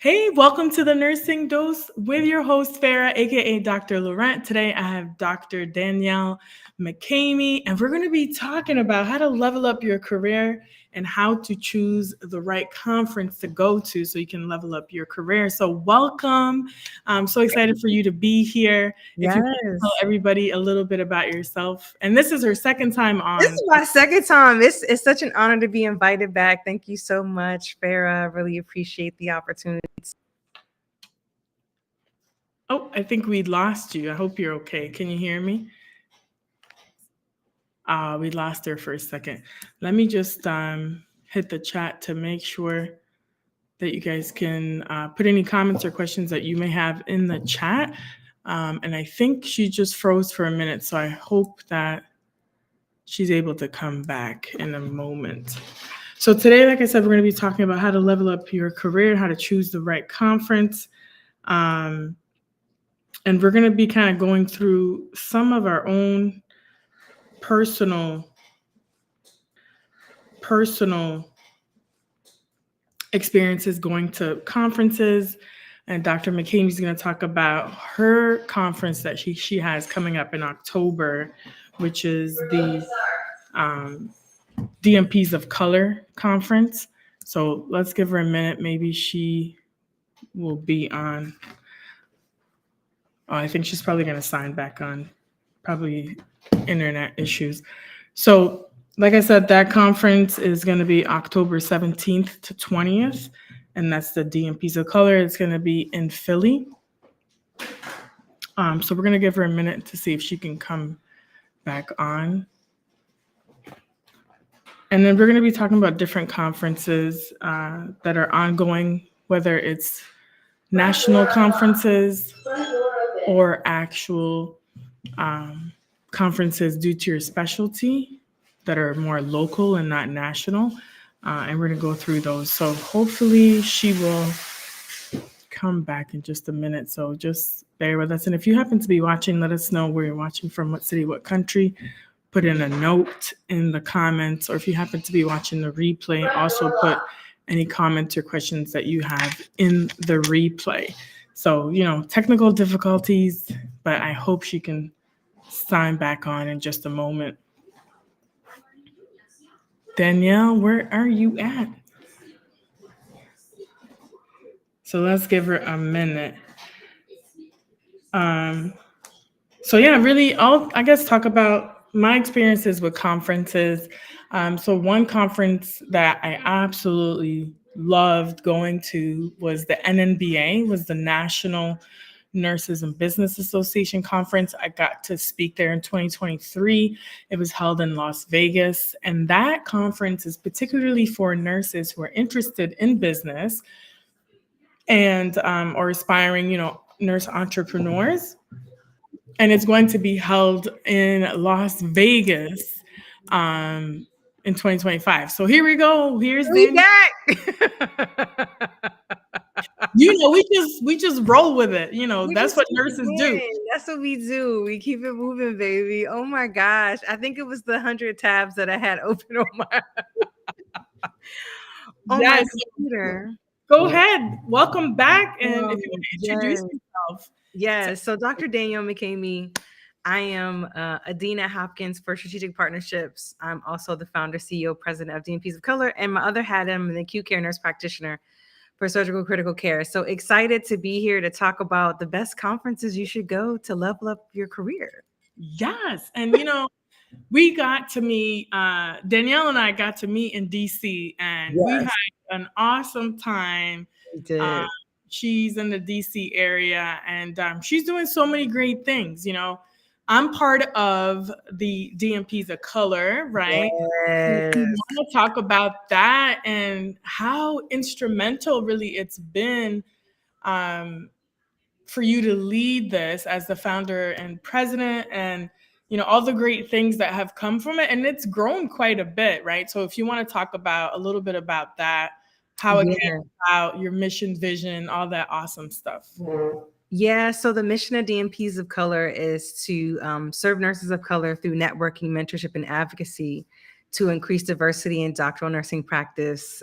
Hey, welcome to the Nursing Dose with your host, Farah, aka Dr. Laurent. Today I have Dr. Danielle McCamey, and we're going to be talking about how to level up your career and how to choose the right conference to go to so you can level up your career. So, welcome. I'm so excited for you to be here. If you want to tell everybody a little bit about yourself, and this is her second time on. This is my second time. It's such an honor to be invited back. Thank you so much, Farah. I really appreciate the opportunity. Oh, I think we lost you. I hope you're okay. Can you hear me? We lost her for a second. Let me just hit the chat to make sure that you guys can put any comments or questions that you may have in the chat. And I think she just froze for a minute, so I hope that she's able to come back in a moment. So today, like I said, we're going to be talking about how to level up your career, how to choose the right conference. And we're going to be kind of going through some of our own personal experiences going to conferences. And Dr. McCamey is going to talk about her conference that she has coming up in October, which is the DNPs of Color conference. So let's give her a minute. Maybe she will be on. Oh, I think she's probably going to sign back on. Probably internet issues. So like I said, that conference is going to be October 17th to 20th, and that's the DNPs of Color. It's going to be in Philly. So we're going to give her a minute to see if she can come back on. And then we're going to be talking about different conferences that are ongoing, whether it's national conferences or actual conferences due to your specialty that are more local and not national. And we're going to go through those. So hopefully she will come back in just a minute. So just bear with us. And if you happen to be watching, let us know where you're watching from, what city, what country. Put in a note in the comments. Or if you happen to be watching the replay, also put any comments or questions that you have in the replay. So, technical difficulties, but I hope she can sign back on in just a moment. Danielle, where are you at? So let's give her a minute. Really, I'll, talk about my experiences with conferences. So one conference that I absolutely loved going to was the NNBA, was the National Nurses and Business Association conference. I got to speak there in 2023. It was held in Las Vegas. And that conference is particularly for nurses who are interested in business and or aspiring, nurse entrepreneurs. And it's going to be held in Las Vegas in 2025. So here we go. Here's the we just roll with it. That's what nurses do. That's what we do. We keep it moving, baby. Oh my gosh. I think it was the 100 tabs that I had open on my my computer. Go ahead. Welcome back. And if you want to introduce yourself. Yes. So Dr. Danielle McCamey, I am a dean at Hopkins for strategic partnerships. I'm also the founder, CEO, president of DNPs of Color. And my other hat, I'm an acute care nurse practitioner for surgical critical care. So excited to be here to talk about the best conferences you should go to level up your career. Yes. And, we got to meet, Danielle and I got to meet in DC, and we had an awesome time. She's in the DC area, and she's doing so many great things. I'm part of the DNPs of Color, right? Yes. We want to talk about that and how instrumental really it's been for you to lead this as the founder and president, and all the great things that have come from it. And it's grown quite a bit, right? So if you want to talk about a little bit about that, how it came about, your mission, vision, all that awesome stuff. Yeah, so the mission of DNPs of Color is to serve nurses of color through networking, mentorship, and advocacy to increase diversity in doctoral nursing practice,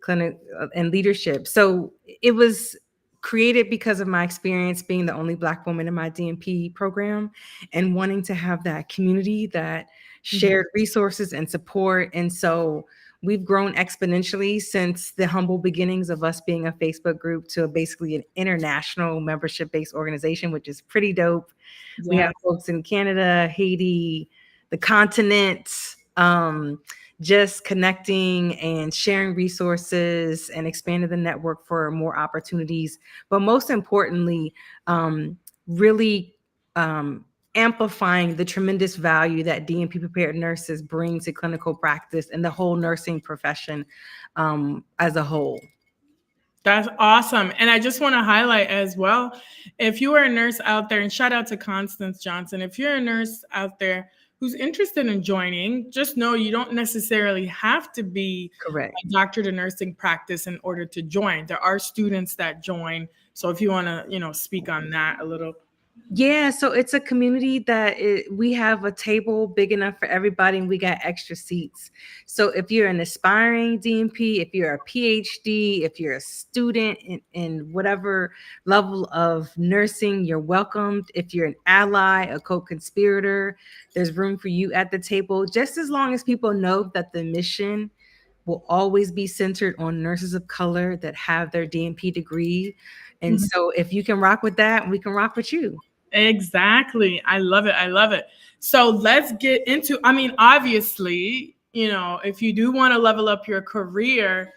clinic, and leadership. So it was created because of my experience being the only Black woman in my DNP program and wanting to have that community that shared resources and support. And so we've grown exponentially since the humble beginnings of us being a Facebook group to basically an international membership-based organization, which is pretty dope. We have folks in Canada, Haiti, the continent, just connecting and sharing resources and expanding the network for more opportunities. But most importantly, really amplifying the tremendous value that DNP prepared nurses bring to clinical practice and the whole nursing profession as a whole. That's awesome. And I just want to highlight as well, if you are a nurse out there, and shout out to Constance Johnson, if you're a nurse out there who's interested in joining, just know you don't necessarily have to be Correct. a doctorate of nursing practice in order to join. There are students that join. So if you want to, speak on that a little. Yeah, so it's a community that we have a table big enough for everybody, and we got extra seats. So if you're an aspiring DNP, if you're a PhD, if you're a student in whatever level of nursing, you're welcomed. If you're an ally, a co-conspirator, there's room for you at the table, just as long as people know that the mission will always be centered on nurses of color that have their DNP degree. And so if you can rock with that, we can rock with you. Exactly. I love it. I love it. So let's get into, obviously, if you do want to level up your career,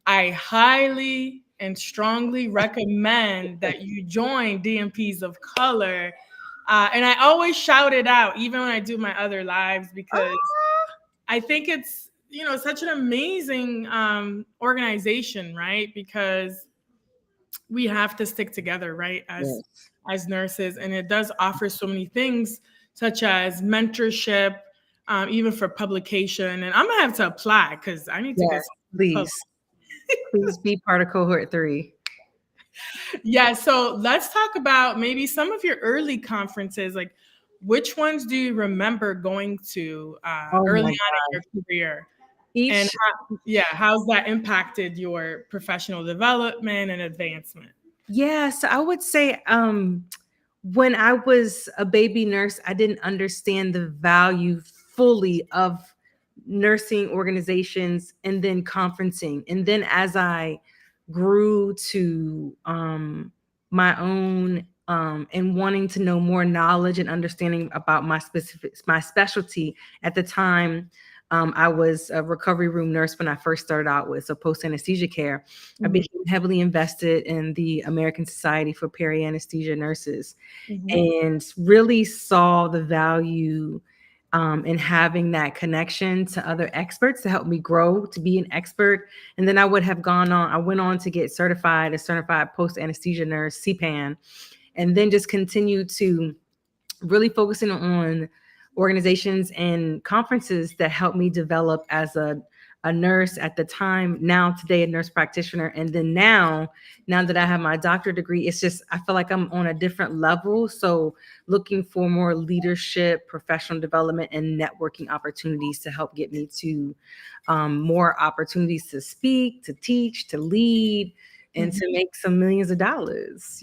I highly and strongly recommend that you join DNPs of Color. And I always shout it out, even when I do my other lives, because I think it's, such an amazing organization, right? Because we have to stick together, right? As nurses. And it does offer so many things, such as mentorship, even for publication. And I'm going to have to apply because I need to get please be part of cohort 3. Yeah. So let's talk about maybe some of your early conferences. Like, which ones do you remember going to early on in your career? And how's that impacted your professional development and advancement? Yeah, so I would say when I was a baby nurse, I didn't understand the value fully of nursing organizations and then conferencing. And then as I grew to my own and wanting to know more knowledge and understanding about my specialty at the time, I was a recovery room nurse when I first started out with, so post-anesthesia care. I became heavily invested in the American Society for Peri-Anesthesia Nurses and really saw the value in having that connection to other experts to help me grow to be an expert. And then I went on to get certified, a certified post-anesthesia nurse, CPAN, and then just continued to really focusing on organizations and conferences that helped me develop as a nurse at the time, now today a nurse practitioner. And then now that I have my doctorate degree, it's just, I feel like I'm on a different level. So looking for more leadership, professional development, and networking opportunities to help get me to more opportunities to speak, to teach, to lead, and to make some millions of dollars,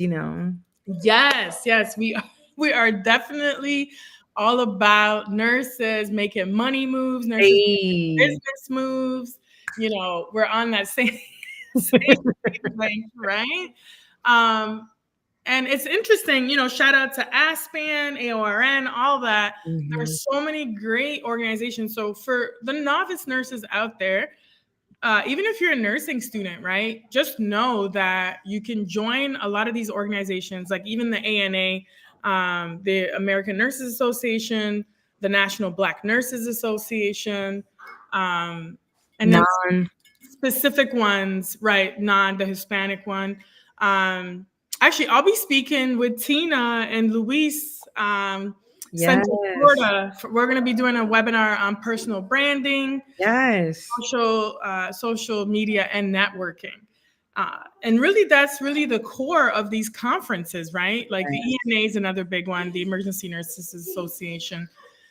Yes, we are definitely all about nurses making money moves, nurses making business moves. We're on that same wavelength, right? And it's interesting, shout out to ASPAN, AORN, all that. There's so many great organizations. So for the novice nurses out there, even if you're a nursing student, right, just know that you can join a lot of these organizations, like even the ANA, the American Nurses Association, the National Black Nurses Association, and then specific ones, right, the Hispanic one. Actually, I'll be speaking with Tina and Luis, Central Florida. We're going to be doing a webinar on personal branding, social media, and networking. And really, that's really the core of these conferences, right? Like the ENA is another big one, the Emergency Nurses Association.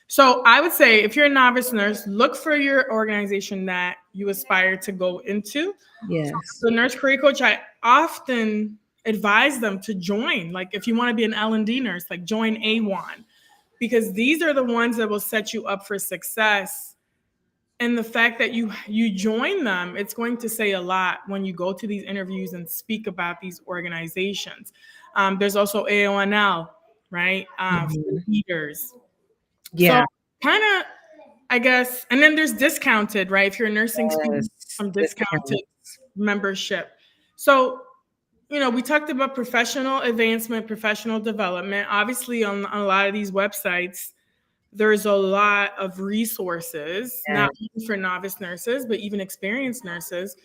So I would say if you're a novice nurse, look for your organization that you aspire to go into. So Yes. the nurse career coach, I often advise them to join. Like if you want to be an L&D nurse, like join A1, because these are the ones that will set you up for success. And the fact that you join them, it's going to say a lot when you go to these interviews and speak about these organizations. There's also AONL, right? For Mhm. leaders. So Yeah. kind of, I guess, and then there's discounted, right? If you're a nursing student, Yes. some discounted Discounts. membership. So, we talked about professional advancement, professional development. Obviously, on a lot of these websites, there's a lot of resources, not Yes. only for novice nurses, but even experienced nurses,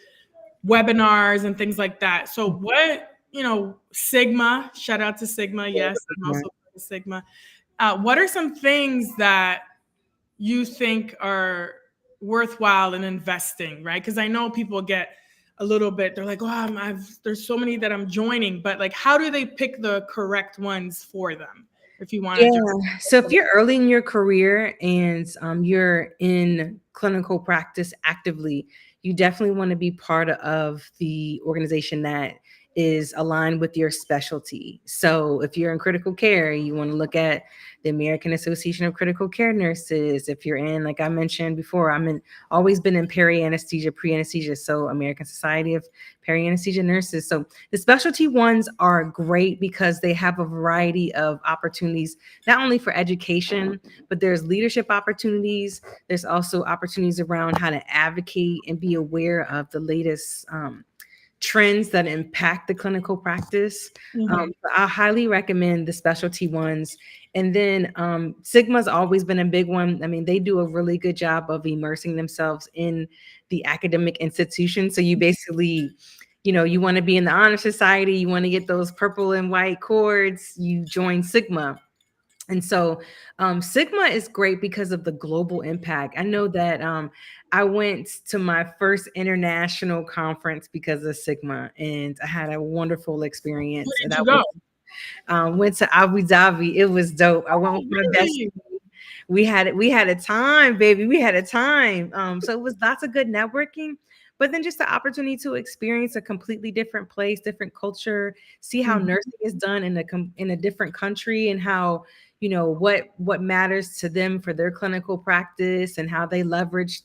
webinars and things like that. So, Sigma, shout out to Sigma. Yes, I'm Yeah. also part of Sigma. What are some things that you think are worthwhile in investing, right? Because I know people get a little bit, they're like, oh, there's so many that I'm joining, but like, how do they pick the correct ones for them if you want to Yeah. just. So if you're early in your career and you're in clinical practice actively, you definitely want to be part of the organization that is aligned with your specialty. So if you're in critical care, you want to look at the American Association of Critical Care Nurses. If you're in, like I mentioned before, always been in peri anesthesia, pre anesthesia, so American Society of Peri Anesthesia Nurses. So the specialty ones are great because they have a variety of opportunities, not only for education, but there's leadership opportunities. There's also opportunities around how to advocate and be aware of the latest trends that impact the clinical practice. Mhm. I highly recommend the specialty ones. And then Sigma's always been a big one. I mean, they do a really good job of immersing themselves in the academic institution. So you basically, you want to be in the honor society, you want to get those purple and white cords, you join Sigma. And so Sigma is great because of the global impact. I know that I went to my first international conference because of Sigma, and I had a wonderful Where experience. And did I you go? went to Abu Dhabi. It was dope. I went Oh, with my best. really? We had a time, baby. We had a time. So it was lots of good networking, but then just the opportunity to experience a completely different place, different culture, see how Mhm. nursing is done in a different country, and how what matters to them for their clinical practice, and how they leverage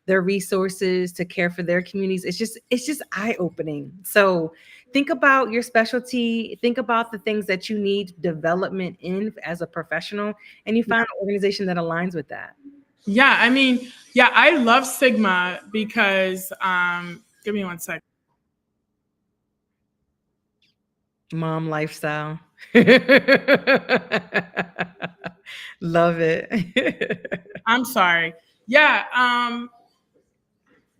their resources to care for their communities. It's just eye opening. So think about your specialty, think about the things that you need development in as a professional, and you find an organization that aligns with that. Yeah, I mean, yeah, I love Sigma because, give me one second. Mom lifestyle. Love it. I'm sorry. Yeah,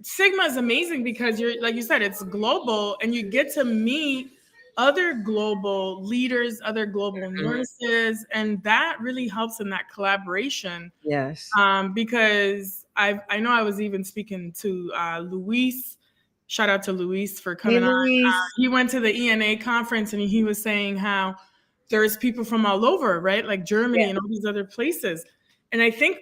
Sigma is amazing because you're, like you said, it's global and you get to meet other global leaders, other global Mhm. nurses, and that really helps in that collaboration. Yes. Because I know I was even speaking to Luis. Shout out to Luis for Hey, coming on. Louise. He went to the ENA conference and he was saying how there's people from all over, right? Like Germany and all these other places. And I think,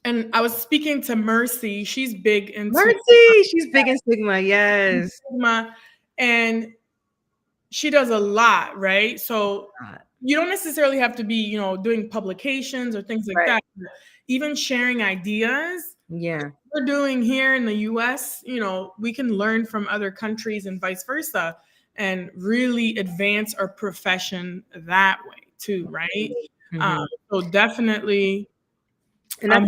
and I was speaking to Mercy. She's big into Mercy, she's big in Sigma. Yes. Sigma, and she does a lot, right? So God. you don't necessarily have to be, doing publications or things like Right. that. Even sharing ideas Yeah. we're doing here in the US, we can learn from other countries and vice versa and really advance our profession that way too, right? Um, Mhm. so definitely, And um,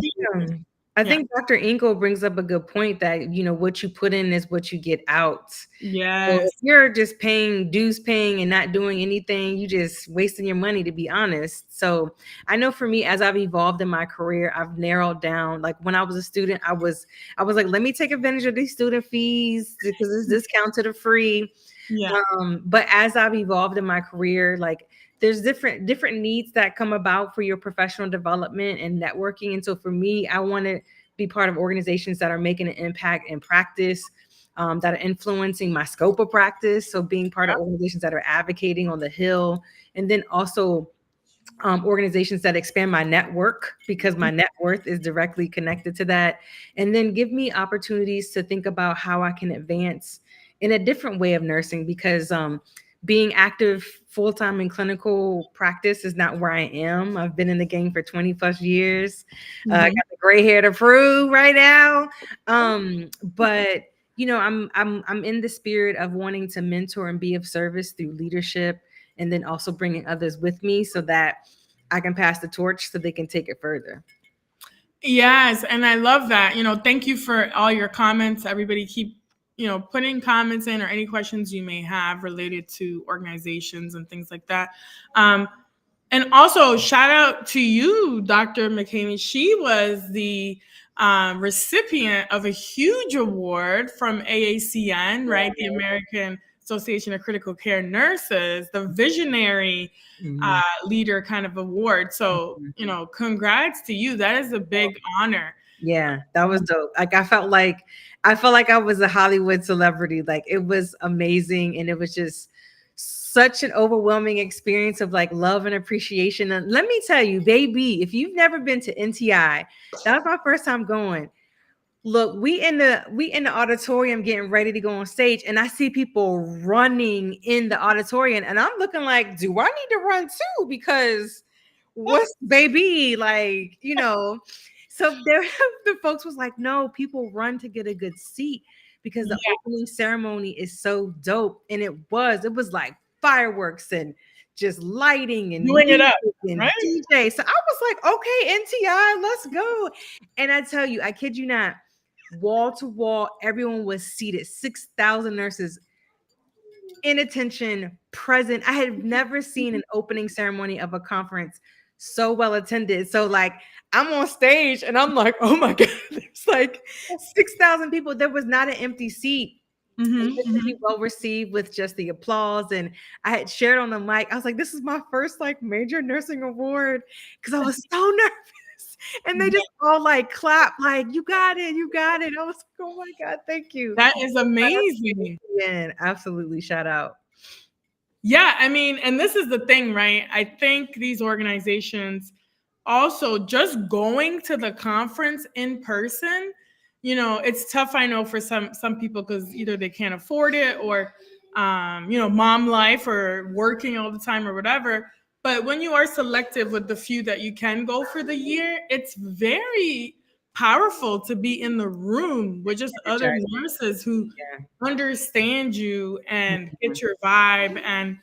I yeah, think Dr. Ingle brings up a good point that what you put in is what you get out. So if yes, you're just dues paying and not doing anything, you just wasting your money, to be honest. So I know for me, as I've evolved in my career, I've narrowed down. Like when I was a student, I was like, let me take advantage of these student fees because it's discounted or free. yeah, But as I've evolved in my career, like there's different needs that come about for your professional development and networking. And so for me, I want to be part of organizations that are making an impact in practice, that are influencing my scope of practice. So being part of organizations that are advocating on the Hill, and then also organizations that expand my network, because my net worth is directly connected to that, and then give me opportunities to think about how I can advance in a different way of nursing, because being active full time in clinical practice is not where I am. I've been in the game for 20 plus years. I got the gray hair to prove right now. But I'm in the spirit of wanting to mentor and be of service through leadership, and then also bringing others with me so that I can pass the torch so they can take it further. Yes, and I love that. Thank you for all your comments. Everybody keep, putting comments in or any questions you may have related to organizations and things like that. And also, shout out to you, Dr. McCamey. She was the recipient of a huge award from AACN, right? The American Association of Critical Care Nurses, the Visionary Leader kind of award. So, congrats to you. That is a big honor. Yeah, that was dope. Like I felt like I was a Hollywood celebrity. Like it was amazing, and it was just such an overwhelming experience of like love and appreciation. And let me tell you, baby, if you've never been to NTI, that was my first time going. Look, we in the auditorium getting ready to go on stage, and I see people running in the auditorium, and I'm looking like, do I need to run too? Because what's baby like, So there, the folks was like, no, people run to get a good seat because the opening ceremony is so dope, and it was like fireworks and just lighting and Doing it music up, and right? DJ. So I was like, okay, NTI, let's go. And I tell you, I kid you not, wall to wall, everyone was seated, 6,000 nurses in attention, present. I had never seen an opening ceremony of a conference so well attended. So like I'm on stage and I'm like, oh my God, there's like 6,000 people. There was not an empty seat. And just to be well received with just the applause. And I had shared on the mic, I was like, this is my first like major nursing award, because I was so nervous. And they just all like clap, like, you got it, you got it. I was like, oh my God, thank you. That is amazing. Yeah, absolutely. Shout out. Yeah, I mean, and this is the thing, right? I think these organizations also just going to the conference in person, it's tough, I know, for some people, because either they can't afford it or mom life or working all the time or whatever. But when you are selective with the few that you can go for the year, it's very powerful to be in the room with just other nurses who understand you and get your vibe, and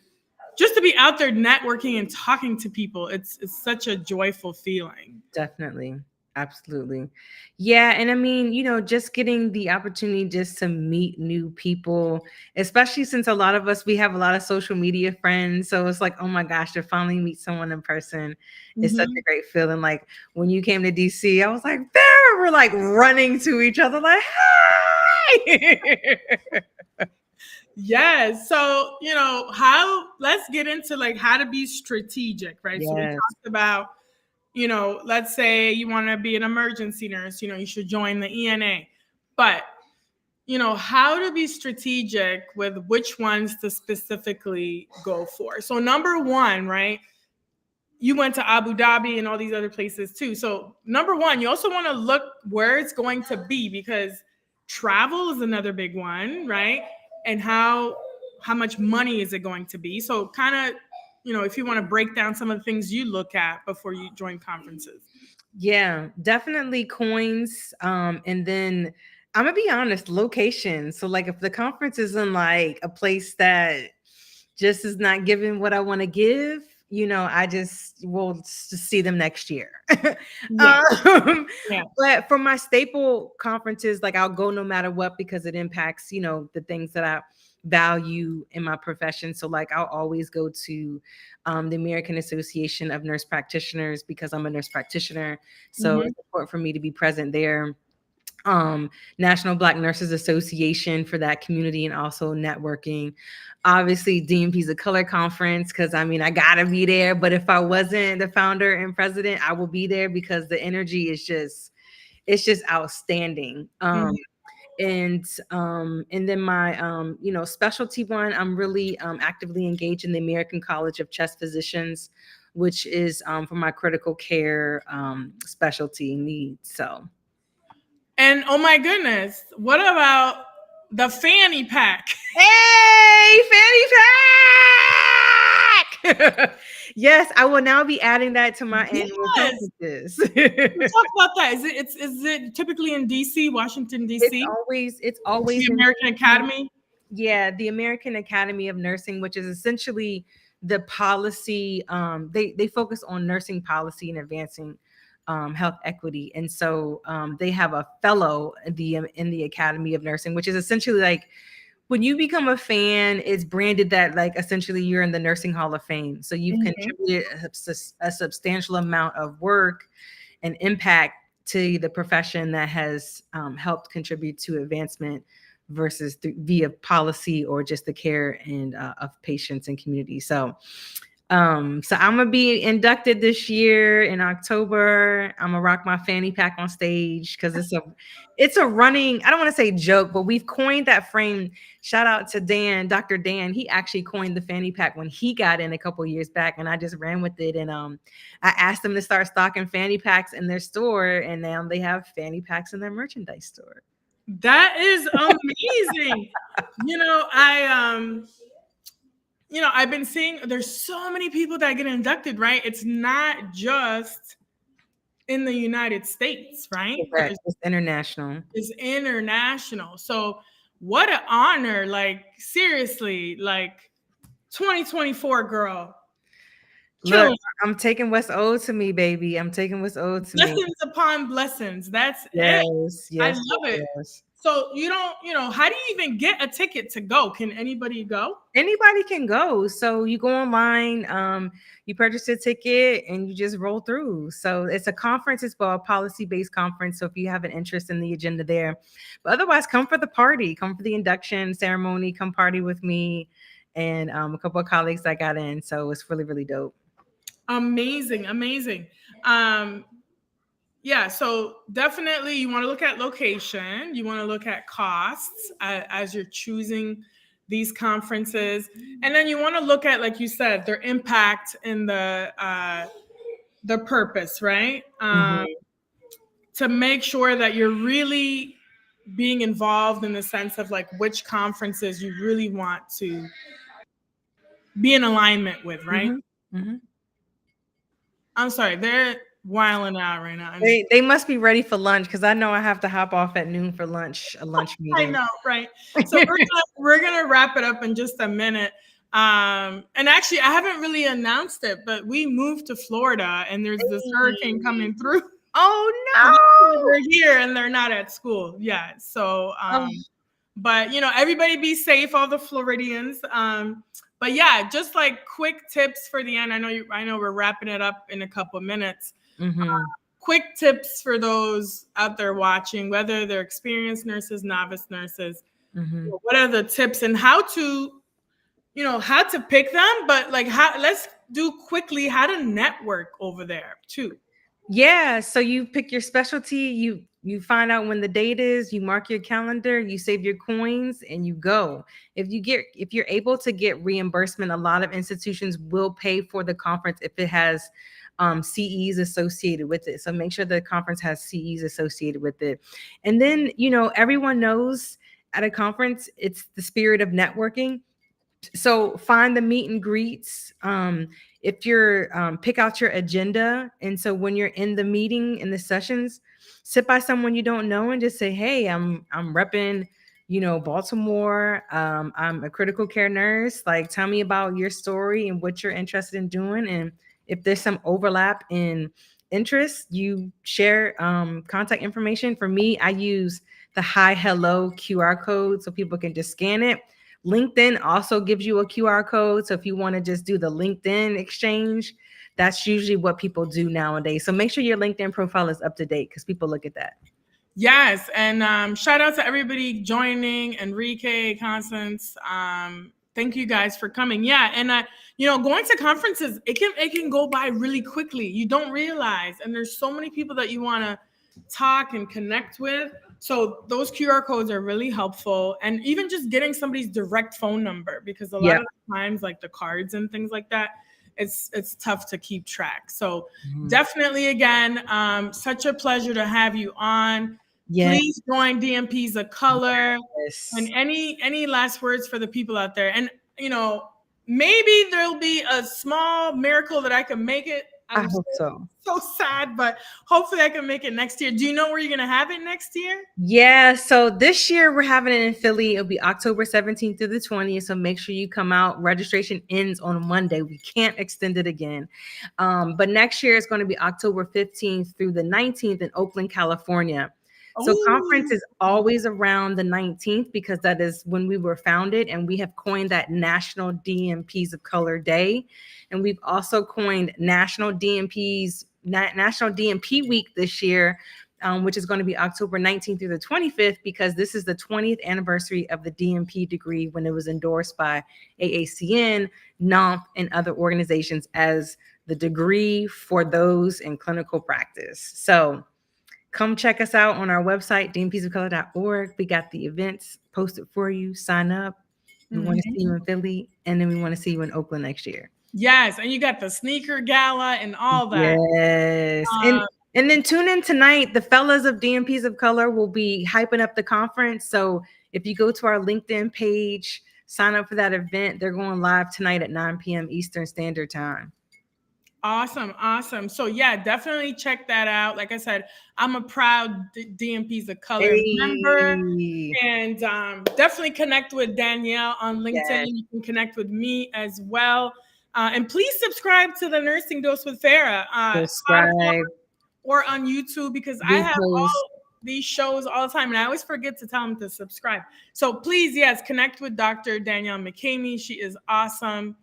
just to be out there networking and talking to people. It's such a joyful feeling. Definitely. Absolutely. Yeah. And I mean, just getting the opportunity just to meet new people, especially since a lot of us, we have a lot of social media friends. So it's like, oh my gosh, to finally meet someone in person is such a great feeling. Like when you came to DC, I was like, there, we're like running to each other, like, hi. Yes. So, let's get into like how to be strategic, right? So we Yes. talked about, let's say you want to be an emergency nurse, you should join the ENA. But, how to be strategic with which ones to specifically go for. So, number one, right? You went to Abu Dhabi and all these other places too. So, number one, you also want to look where it's going to be, because travel is another big one, right? And how much money is it going to be? So, kind of, if you want to break down some of the things you look at before you join conferences. Yeah, definitely coins. And then I'm gonna be honest, location. So like if the conference is in like a place that just is not giving what I want to give, I just will just see them next year. Yeah. Yeah. But for my staple conferences, like I'll go no matter what, because it impacts, the things that I value in my profession. So like I'll always go to the American Association of Nurse Practitioners, because I'm a nurse practitioner. So it's important for me to be present there. National Black Nurses Association for that community, and also networking. Obviously, DNPs of Color conference, because I mean, I gotta be there. But if I wasn't the founder and president, I will be there, because the energy is just outstanding. And then my specialty one, I'm really actively engaged in the American College of Chest Physicians which is for my critical care specialty needs. So. And oh my goodness, what about the fanny pack? Hey, fanny pack! Yes, I will now be adding that to my annual conferences. Talk about that. Is it typically in DC, Washington, DC? It's always the American Academy. Yeah, the American Academy of Nursing, which is essentially the policy. They focus on nursing policy and advancing health equity, and so they have a fellow in the Academy of Nursing, which is essentially like when you become a fan, it's branded that like essentially you're in the Nursing Hall of Fame. So you've contributed a substantial amount of work and impact to the profession that has helped contribute to advancement versus via policy or just the care and of patients and community. So I'm gonna be inducted this year in October. I'm gonna rock my fanny pack on stage because it's a running, I don't want to say joke, but we've coined that frame. Shout out to Dan, Dr. Dan. He actually coined the fanny pack when he got in a couple years back, and I just ran with it. And I asked them to start stocking fanny packs in their store, and now they have fanny packs in their merchandise store. That is amazing. I've been seeing there's so many people that get inducted, right? It's not just in the United States, right? Correct. It's international. It's international. So what an honor. Like, seriously, like 2024, girl. Look, I'm taking what's owed to me, baby. I'm taking what's owed to me. Blessings upon blessings. That's yes, it. Yes, I love it. Yes. So how do you even get a ticket to go? Can anybody go? Anybody can go. So you go online, you purchase a ticket and you just roll through. So it's a conference. It's a policy-based conference. So if you have an interest in the agenda there, but otherwise come for the party, come for the induction ceremony, come party with me and a couple of colleagues that got in. So it's really, really dope. Amazing. Yeah, so definitely you want to look at location, you want to look at costs as you're choosing these conferences, and then you want to look at, like you said, their impact and the purpose, right? To make sure that you're really being involved in the sense of like which conferences you really want to be in alignment with, right? I'm sorry, they're wilding out right now. They must be ready for lunch because I know I have to hop off at noon for lunch, a lunch meeting. I know, right? So we're gonna wrap it up in just a minute. And actually, I haven't really announced it, but we moved to Florida, and there's this hurricane coming through. Oh no! We're here, and they're not at school. Yeah. So, but everybody be safe, all the Floridians. But yeah, just like quick tips for the end. I know we're wrapping it up in a couple of minutes. Quick tips for those out there watching, whether they're experienced nurses, novice nurses. What are the tips and how to pick them? But like, let's do quickly how to network over there too. Yeah. So you pick your specialty. You find out when the date is, you mark your calendar, you save your coins, and you go. If you're able to get reimbursement, a lot of institutions will pay for the conference if it has CEs associated with it. So make sure the conference has CEs associated with it. And then, everyone knows at a conference, it's the spirit of networking. So find the meet and greets. If you're pick out your agenda. And so when you're in the meeting, in the sessions, sit by someone you don't know and just say, hey, I'm repping, Baltimore. I'm a critical care nurse. Like, tell me about your story and what you're interested in doing. And if there's some overlap in interest, you share contact information. For me, I use the hi, hello QR code so people can just scan it. LinkedIn also gives you a QR code. So if you want to just do the LinkedIn exchange, that's usually what people do nowadays. So make sure your LinkedIn profile is up to date because people look at that. Yes. And shout out to everybody joining, Enrique, Constance. Thank you guys for coming. Yeah. And, going to conferences, it can go by really quickly. You don't realize. And there's so many people that you want to talk and connect with. So those QR codes are really helpful. And even just getting somebody's direct phone number, because a lot of times, like the cards and things like that, it's tough to keep track. So Mhm. definitely, again, such a pleasure to have you on. Yes. Please join DNPs of Color. And Yes. any last words for the people out there? And maybe there'll be a small miracle that I can make it. I I'm hope so. so sad, but hopefully I can make it next year. Do you know where you're gonna have it next year? Yeah, so this year we're having it in Philly. It'll be October 17th through the 20th. So make sure you come out. Registration ends on Monday. We can't extend it again. But next year it's going to be October 15th through the 19th in Oakland, California. So conference Ooh. is always around the 19th because that is when we were founded, and we have coined that National DNPs of Color Day. And we've also coined National DNP Week this year, which is going to be October 19th through the 25th, because this is the 20th anniversary of the DNP degree when it was endorsed by AACN, NOMP, and other organizations as the degree for those in clinical practice. So come check us out on our website, dnpsofcolor.org. We got the events posted for you. Sign up. We want to see you in Philly, and then we want to see you in Oakland next year. Yes, and you got the sneaker gala and all that. Yes. And then tune in tonight. The fellas of DNPs of Color will be hyping up the conference. So if you go to our LinkedIn page, sign up for that event. They're going live tonight at 9 p.m. Eastern Standard Time. Awesome. So yeah, definitely check that out. Like I said, I'm a proud DNPs of Color member, and definitely connect with Danielle on LinkedIn. Yes. You can connect with me as well. And please subscribe to the Nursing Dose with Farah, Subscribe. or on YouTube, because I have all these shows all the time, and I always forget to tell them to subscribe. So please, yes, connect with Dr. Danielle McCamey. She is awesome.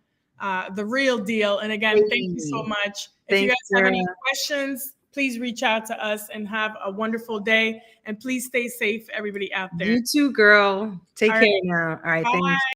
The real deal. And again, thank you so much. If you guys have any questions, please reach out to us, and have a wonderful day. And please stay safe, everybody out there. You too, girl. Take care now. All right. Thanks.